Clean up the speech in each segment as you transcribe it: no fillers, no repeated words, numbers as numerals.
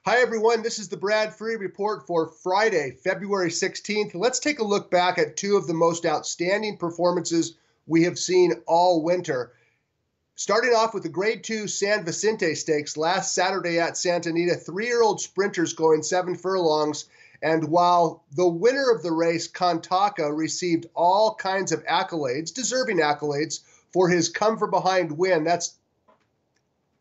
Hi, everyone. This is the Brad Free Report for Friday, February 16th. Let's take a look back at two of the most outstanding performances we have seen all winter. Starting off with the Grade 2 San Vicente Stakes last Saturday at Santa Anita, three-year-old sprinters going 7 furlongs. And while the winner of the race, Kantaka, received all kinds of accolades, deserving accolades, for his come-from-behind win, that's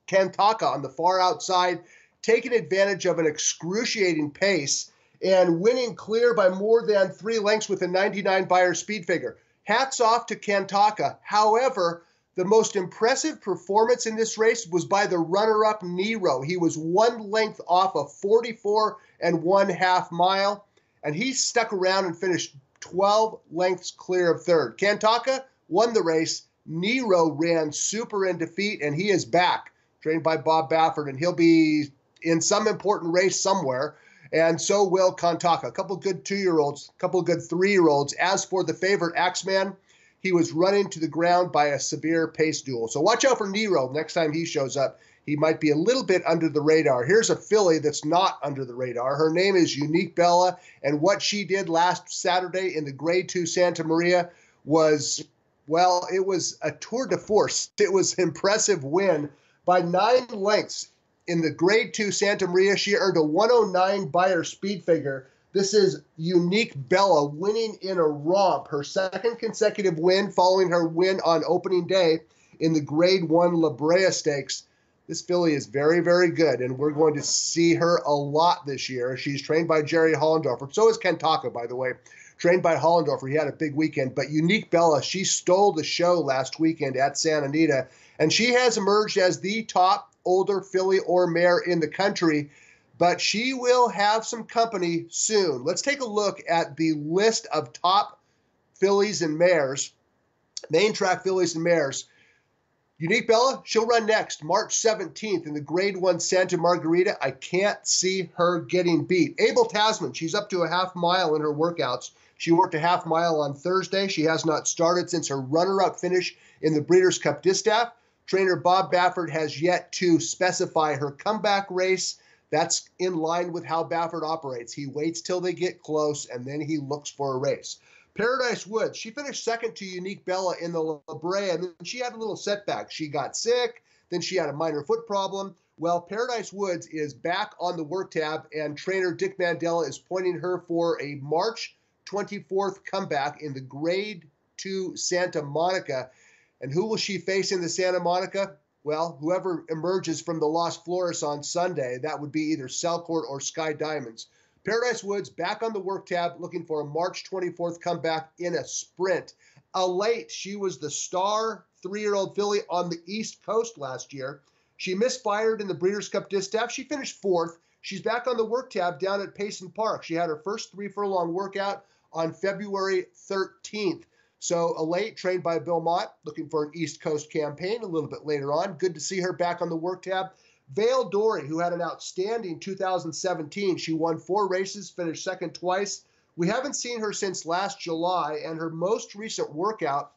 Kantaka on the far outside, taking advantage of an excruciating pace and winning clear by more than 3 lengths with a 99 Beyer speed figure. Hats off to Kantaka. However, the most impressive performance in this race was by the runner-up Nero. He was 1 length off a 44 1/2 mile, and he stuck around and finished 12 lengths clear of third. Kantaka won the race. Nero ran super in defeat, and he is back, trained by Bob Baffert, and he'll be in some important race somewhere, and so will Kantaka. A couple good 2-year-olds, a couple good 3-year-olds. As for the favorite Axeman, he was running to the ground by a severe pace duel. So watch out for Nero next time he shows up. He might be a little bit under the radar. Here's a filly that's not under the radar. Her name is Unique Bella, and what she did last Saturday in the Grade 2 Santa Maria was, well, it was a tour de force. It was an impressive win by 9 lengths. In the Grade 2 Santa Maria, she earned a 109 Beyer speed figure. This is Unique Bella winning in a romp, her second consecutive win following her win on opening day in the Grade 1 La Brea Stakes. This filly is very, very good, and we're going to see her a lot this year. She's trained by Jerry Hollendorfer. So is Kantaka, by the way, trained by Hollendorfer. He had a big weekend. But Unique Bella, she stole the show last weekend at Santa Anita, and she has emerged as the top older filly or mare in the country, but she will have some company soon. Let's take a look at the list of top fillies and mares, main track fillies and mares. Unique Bella, she'll run next, March 17th in the Grade 1 Santa Margarita. I can't see her getting beat. Abel Tasman, she's up to a half mile in her workouts. She worked a half mile on Thursday. She has not started since her runner-up finish in the Breeders' Cup Distaff. Trainer Bob Baffert has yet to specify her comeback race. That's in line with how Baffert operates. He waits till they get close, and then he looks for a race. Paradise Woods, she finished second to Unique Bella in the La Brea, and then she had a little setback. She got sick, then she had a minor foot problem. Well, Paradise Woods is back on the work tab, and trainer Dick Mandela is pointing her for a March 24th comeback in the Grade 2 Santa Monica. And who will she face in the Santa Monica? Well, whoever emerges from the Los Flores on Sunday, that would be either Selcourt or Sky Diamonds. Paradise Woods back on the work tab, looking for a March 24th comeback in a sprint. Alate, she was the star 3-year-old filly on the East Coast last year. She misfired in the Breeders' Cup Distaff. She finished 4th. She's back on the work tab down at Payson Park. She had her first 3-furlong workout on February 13th. So Alate, trained by Bill Mott, looking for an East Coast campaign a little bit later on. Good to see her back on the work tab. Vale Dory, who had an outstanding 2017. She won 4 races, finished second twice. We haven't seen her since last July, and her most recent workout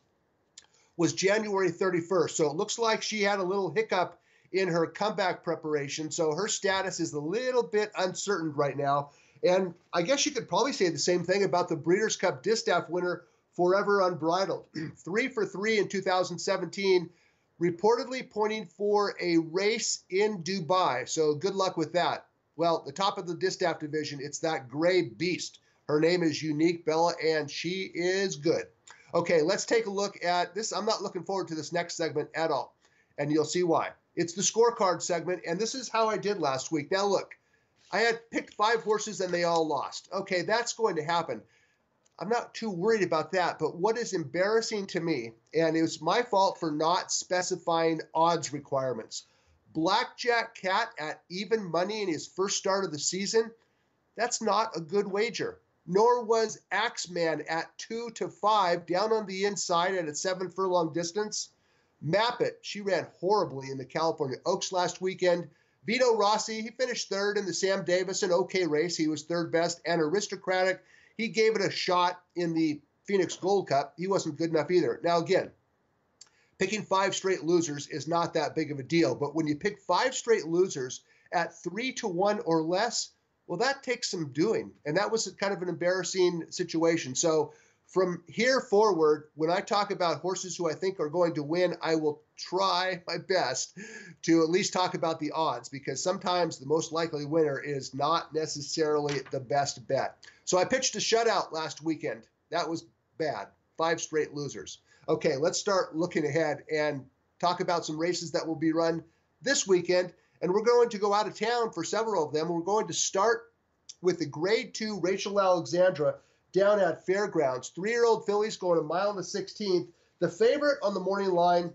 was January 31st. So it looks like she had a little hiccup in her comeback preparation. So her status is a little bit uncertain right now. And I guess you could probably say the same thing about the Breeders' Cup Distaff winner, Forever Unbridled. 3 for 3 in 2017, reportedly pointing for a race in Dubai. So good luck with that. Well, the top of the Distaff division, it's that gray beast. Her name is Unique Bella, and she is good. Okay, let's take a look at this. I'm not looking forward to this next segment at all, and you'll see why. It's the scorecard segment, and this is how I did last week. Now, look, I had picked 5 horses, and they all lost. Okay, that's going to happen. I'm not too worried about that, but what is embarrassing to me, and it was my fault for not specifying odds requirements. Blackjack Cat at even money in his first start of the season, that's not a good wager. Nor was Axeman at 2 to 5 down on the inside at a 7-furlong distance. Map It, she ran horribly in the California Oaks last weekend. Vito Rossi, he finished 3rd in the Sam Davis, an okay race. He was 3rd best. And Aristocratic, he gave it a shot in the Phoenix Gold Cup. He wasn't good enough either. Now, again, picking 5 straight losers is not that big of a deal. But when you pick 5 straight losers at 3-1 or less, well, that takes some doing. And that was kind of an embarrassing situation. So from here forward, when I talk about horses who I think are going to win, I will try my best to at least talk about the odds, because sometimes the most likely winner is not necessarily the best bet. So I pitched a shutout last weekend. That was bad. 5 straight losers. Okay, let's start looking ahead and talk about some races that will be run this weekend. And we're going to go out of town for several of them. We're going to start with the Grade 2 Rachel Alexandra down at Fairgrounds. 3-year-old fillies going a mile and the 16th. The favorite on the morning line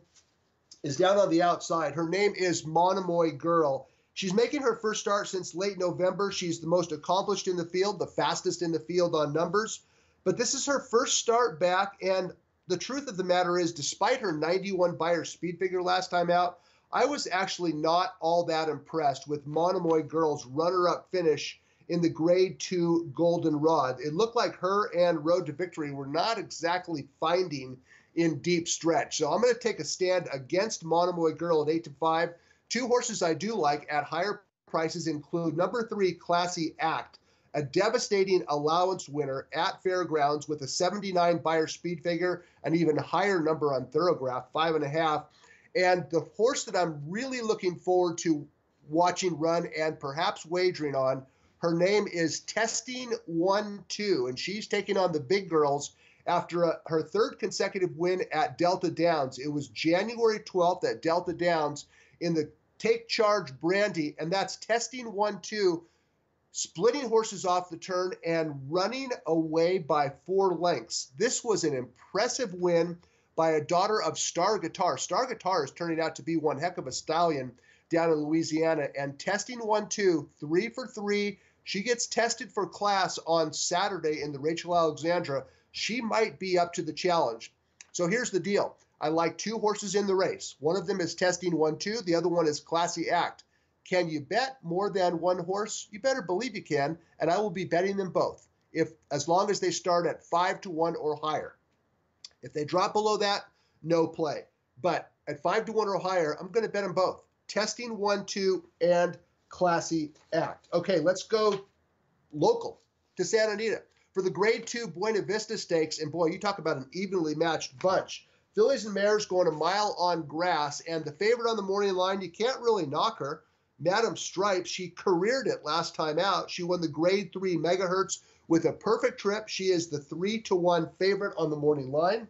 is down on the outside. Her name is Monomoy Girl. She's making her first start since late November. She's the most accomplished in the field, the fastest in the field on numbers. But this is her first start back, and the truth of the matter is, despite her 91 Beyer speed figure last time out, I was actually not all that impressed with Monomoy Girl's runner-up finish in the Grade 2 Golden Rod. It looked like her and Road to Victory were not exactly finding in deep stretch. So I'm going to take a stand against Monomoy Girl at 8-5. 2 horses I do like at higher prices include number 3, Classy Act, a devastating allowance winner at Fairgrounds with a 79 Beyer speed figure, an even higher number on Thoroughgraph, 5.5. And the horse that I'm really looking forward to watching run and perhaps wagering on, her name is Testing 1-2, and she's taking on the big girls after her 3rd consecutive win at Delta Downs. It was January 12th at Delta Downs in the Take Charge Brandy, and that's Testing 1-2, splitting horses off the turn and running away by 4 lengths. This was an impressive win by a daughter of Star Guitar. Star Guitar is turning out to be one heck of a stallion down in Louisiana, and Testing 1-2, 3 for 3. She gets tested for class on Saturday in the Rachel Alexandra. She might be up to the challenge. So here's the deal. I like 2 horses in the race. One of them is Testing 1-2. The other one is Classy Act. Can you bet more than 1 horse? You better believe you can, and I will be betting them both, as long as they start at 5-1 or higher. If they drop below that, no play. But at 5-1 or higher, I'm going to bet them both. Testing 1-2 and Classy Act. Okay, let's go local to Santa Anita for the Grade 2 Buena Vista Stakes. And boy, you talk about an evenly matched bunch. Fillies Mares going a mile on grass, and the favorite on the morning line, you can't really knock her. Madam Stripe, she careered it last time out. She won the Grade 3 Megahertz with a perfect trip. She is the 3-1 favorite on the morning line.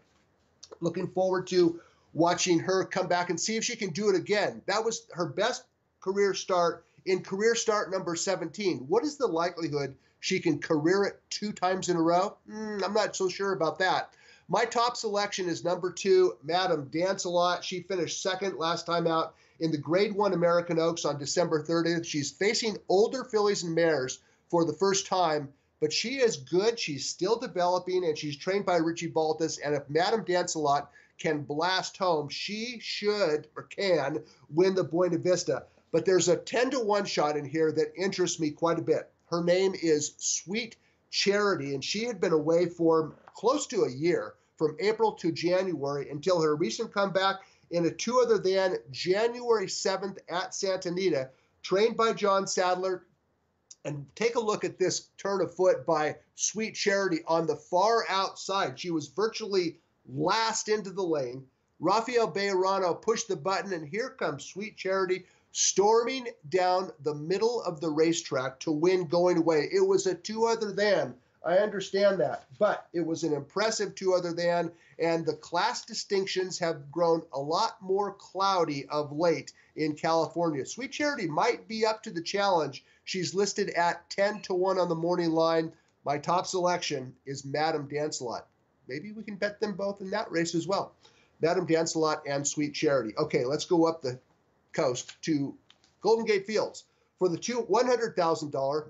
Looking forward to watching her come back and see if she can do it again. That was her best career start in career start number 17. What is the likelihood she can career it 2 times in a row? I'm not so sure about that. My top selection is number 2, Madam Dance-A-Lot. She finished 2nd last time out in the Grade 1 American Oaks on December 30th. She's facing older fillies and mares for the first time, but she is good. She's still developing, and she's trained by Richie Baltas. And if Madam Dance-A-Lot can blast home, she should or can win the Buena Vista. But there's a 10-1 shot in here that interests me quite a bit. Her name is Sweet Charity, and she had been away for close to a year, from April to January, until her recent comeback in a 2 other than January 7th at Santa Anita, trained by John Sadler. And take a look at this turn of foot by Sweet Charity on the far outside. She was virtually last into the lane. Rafael Bejarano pushed the button, and here comes Sweet Charity storming down the middle of the racetrack to win going away. It was a 2 other than. I understand that, but it was an impressive 2 other than, and the class distinctions have grown a lot more cloudy of late in California. Sweet Charity might be up to the challenge. She's listed at 10-1 on the morning line. My top selection is Madam Dance-A-Lot. Maybe we can bet them both in that race as well. Madam Dance-A-Lot and Sweet Charity. Okay, let's go up the coast to Golden Gate Fields for the $100,000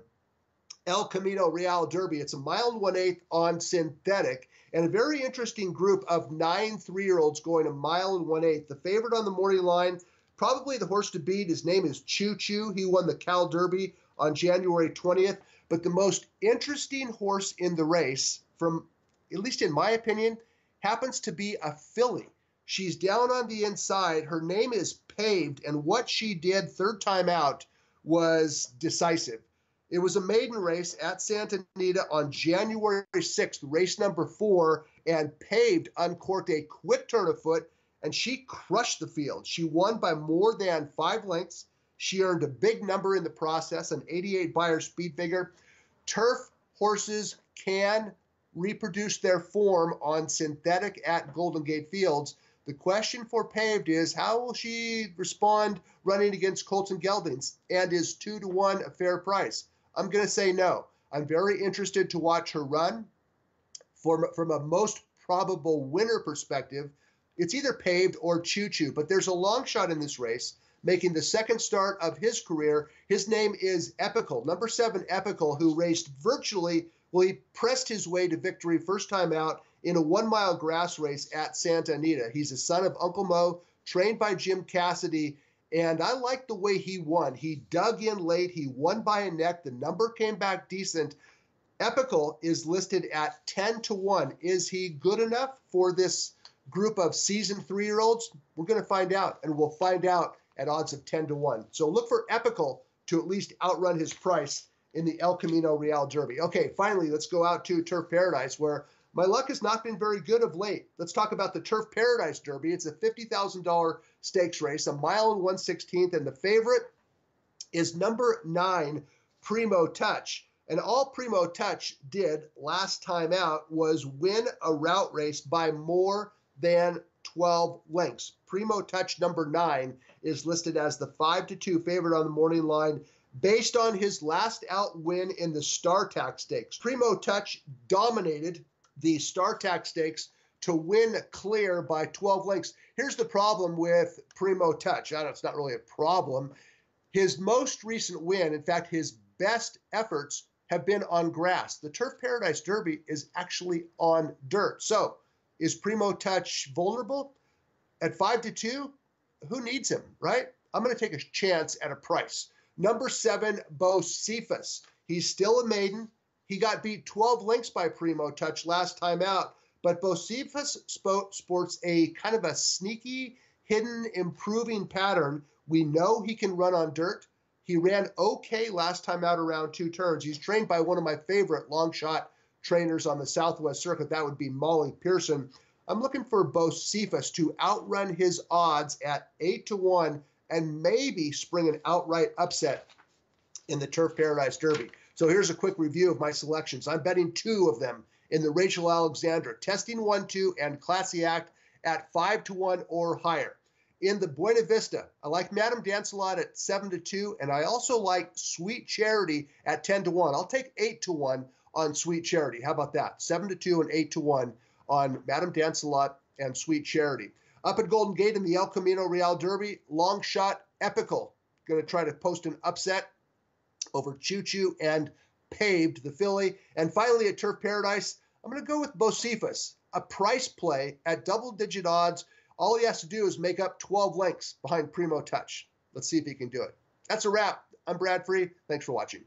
El Camino Real Derby. It's a mile and 1/8 on synthetic, and a very interesting group of 9 3-year-olds going a mile and 1/8. The favorite on the morning line, probably the horse to beat. His name is Choo Choo. He won the Cal Derby on January 20th. But the most interesting horse in the race, from at least in my opinion, happens to be a filly. She's down on the inside. Her name is Paved, and what she did 3rd time out was decisive. It was a maiden race at Santa Anita on January 6th, race number 4, and Paved uncorked a quick turn of foot, and she crushed the field. She won by more than 5 lengths. She earned a big number in the process, an 88 Beyer speed figure. Turf horses can reproduce their form on synthetic at Golden Gate Fields. The question for Paved is, how will she respond running against Colton Geldings? And is 2-1 a fair price? I'm going to say no. I'm very interested to watch her run. From a most probable winner perspective, it's either Paved or Choo Choo, but there's a long shot in this race, making the second start of his career. His name is Epical, number 7 Epical, who raced virtually, well, he pressed his way to victory first time out in a 1-mile grass race at Santa Anita. He's a son of Uncle Mo, trained by Jim Cassidy, and I like the way he won. He dug in late. He won by a neck. The number came back decent. Epical is listed at 10-1. Is he good enough for this group of seasoned 3-year-olds? We're going to find out, and we'll find out at odds of 10-1. So look for Epical to at least outrun his price in the El Camino Real Derby. Okay, finally, let's go out to Turf Paradise, where my luck has not been very good of late. Let's talk about the Turf Paradise Derby. It's a $50,000 stakes race, a mile and 1/16th, and the favorite is number 9, Primo Touch. And all Primo Touch did last time out was win a route race by more than 12 lengths. Primo Touch number 9 is listed as the 5-2 favorite on the morning line based on his last out win in the StarTac Stakes. Primo Touch dominated the StarTac Stakes to win clear by 12 lengths. Here's the problem with Primo Touch. I know it's not really a problem. His most recent win, in fact, his best efforts have been on grass. The Turf Paradise Derby is actually on dirt. So is Primo Touch vulnerable? At 5-2, who needs him, right? I'm going to take a chance at a price. Number 7, Bocephus. He's still a maiden. He got beat 12 lengths by Primo Touch last time out, but Bocephus sports a kind of a sneaky, hidden, improving pattern. We know he can run on dirt. He ran okay last time out around 2 turns. He's trained by one of my favorite long shot trainers on the Southwest Circuit. That would be Molly Pearson. I'm looking for Bocephus to outrun his odds at 8-1 and maybe spring an outright upset in the Turf Paradise Derby. So here's a quick review of my selections. I'm betting 2 of them in the Rachel Alexandra, Testing 1-2 and Classy Act at 5-1 or higher. In the Buena Vista, I like Madame Dancelot at 7-2, and I also like Sweet Charity at 10-1. I'll take 8-1 on Sweet Charity. How about that? 7-2 and 8-1 on Madame Dancelot and Sweet Charity. Up at Golden Gate in the El Camino Real Derby, long shot Epical. Going to try to post an upset over Choo Choo and Paved, the filly. And finally at Turf Paradise, I'm going to go with Bocephus, a price play at double-digit odds. All he has to do is make up 12 lengths behind Primo Touch. Let's see if he can do it. That's a wrap. I'm Brad Free. Thanks for watching.